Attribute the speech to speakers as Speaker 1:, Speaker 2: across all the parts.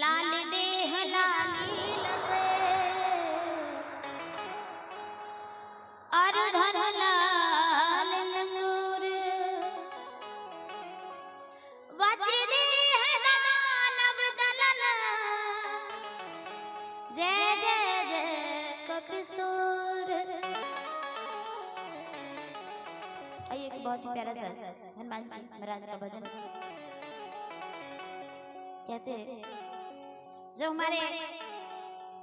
Speaker 1: लाल देह लाली लसे और धन लाल लंगूर वज्री है दानव दलन जय जय जय ककिशोर। आइए एक बहुत ही प्यारा सा हनुमान जी महाराज का भजन कहते हैं। जब हमारे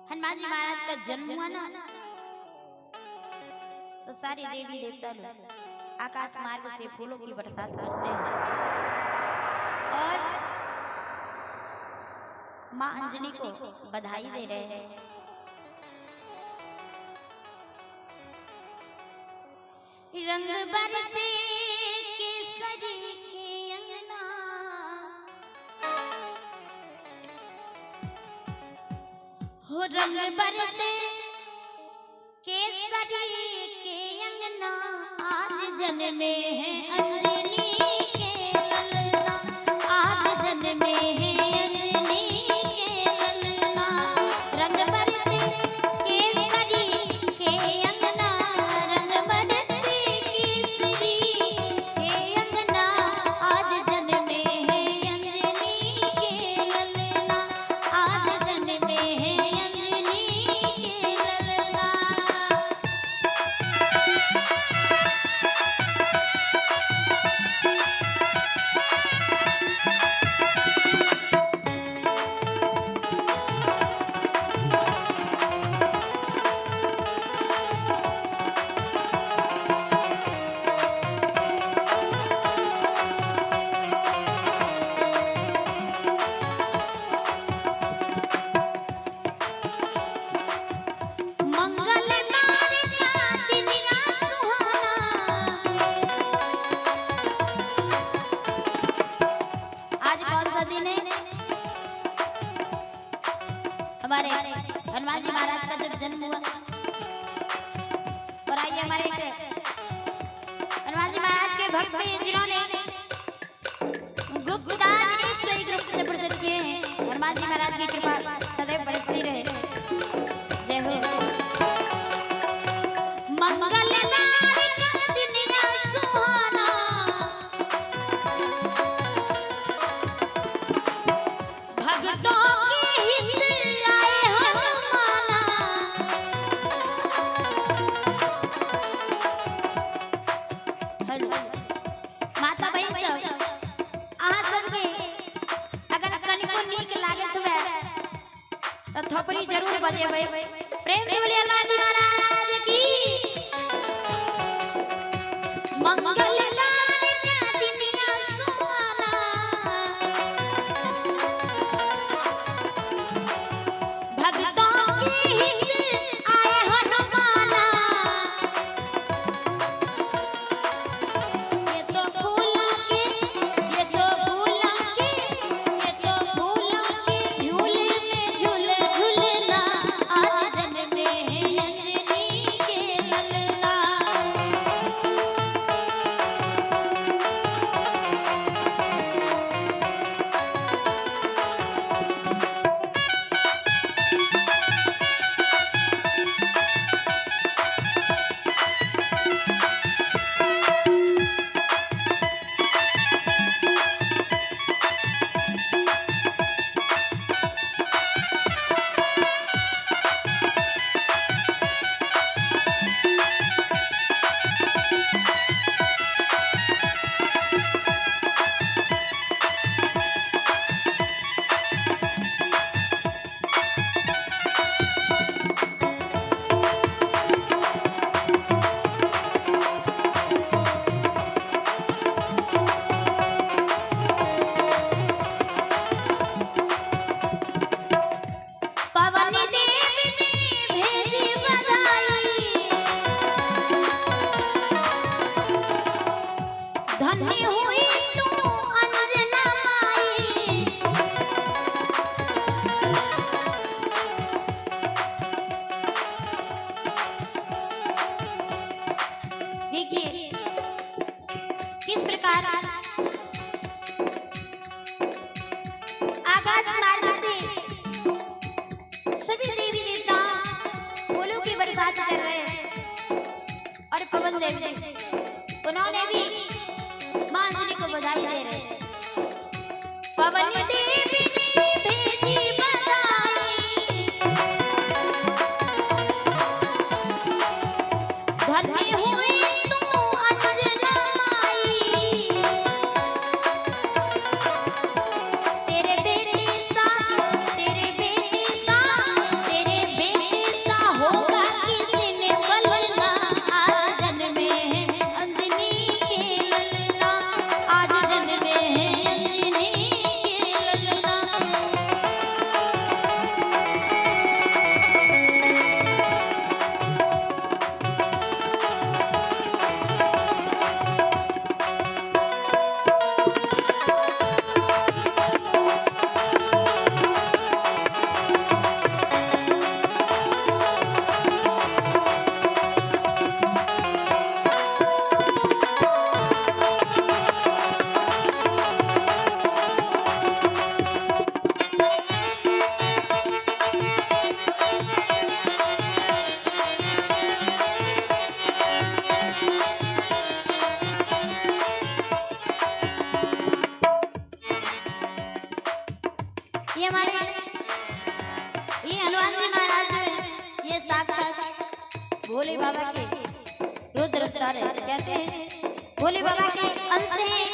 Speaker 1: हनुमान जी महाराज का जन्म हुआ ना तो सारी देवी देवता लोग आकाश मार्ग से फूलों की बरसात करते हैं और मां अंजनी को बधाई दे रहे हैं। रंग बरसे केसरी के अंगना हो, रंग बरसे केसरी के अंगना आज जन्मे हैं अंजनी के ललना, आज जन्मे हैं अंजनी के ललना। रंग बरसे केसरी के अंगना, रंग बरसे केसरी के अंगना आज जन्मे हैं अंजनी के ललना, आज जन्मे हैं अंजनी के ललना। हमारे हनुमान जी महाराज का जब जन्म हुआ और आइए हमारे हनुमान जी महाराज के भक्त हैं जिन्होंने गुप्तदान 101 ग्रुप से प्रसिद्ध किए हैं। हनुमान जी महाराज की कृपा सदैव बरसती रहे। जय हो। मंगल नारी का दिन या सुहाना, भक्तों माता बहन सब अहाँ सबके अगर कनिको नीक लागत हुए अपने भी माँ अंजनी को बधाई दे रहे हैं। पवन देवी ने भेजी बधाई, धन्य हुए तुम अंजना माई, तेरे बेटे सा होगा किसी ने बलना, आज जन्मे हैं अंजनी के ललना, आज जन्मे हैं अंजनी के ललना। ये हनुमान जी महाराज जो है ये साक्षात भोले बाबा के रुद्र अवतार है। कहते हैं भोले बाबा के अंश हैं।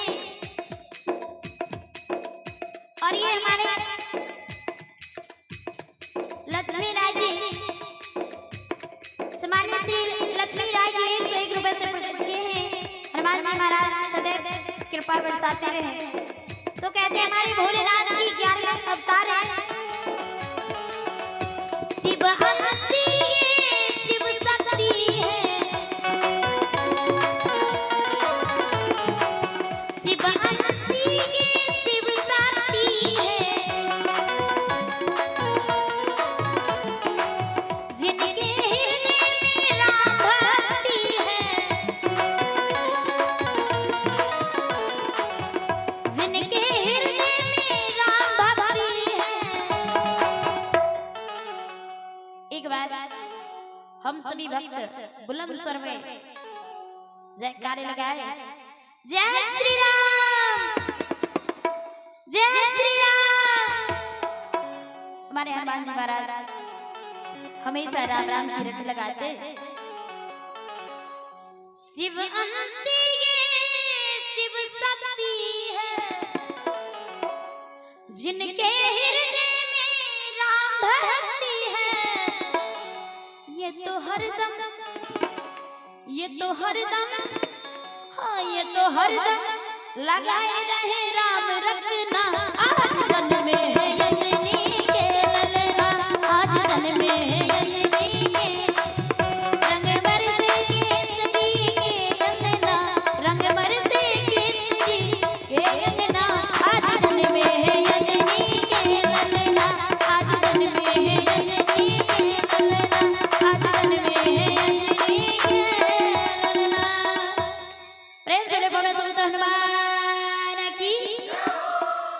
Speaker 1: और ये हमारे लक्ष्मी राय जी, सम्मानित श्री लक्ष्मी राय जी 101 रुपए से प्रस्तुत किए हैं। हनुमान जी महाराज सदैव कृपा बरसाते रहे। तो कहते हैं हमारे भोलेनाथ की 11वें अवतार है। शिव अंशी है, शिव शक्ति है, शिव अंशी है, शिव शक्ति है, जिनके हृदय में राम भक्ति है, जिनके एक बार हम सभी भक्त बुलंद स्वर में जयकारे लगाए। जय श्री राम, जय श्री राम। हमारे हनुमान जी महाराज हमेशा राम राम की रट लगाते। शिव अंशी ये शिव शक्ति है, जिनके हृदय में राम भक्ति है, ये तो हरदम हाँ ये तो हरदम लगाए रहे राम रखना, आज जन्म में है ये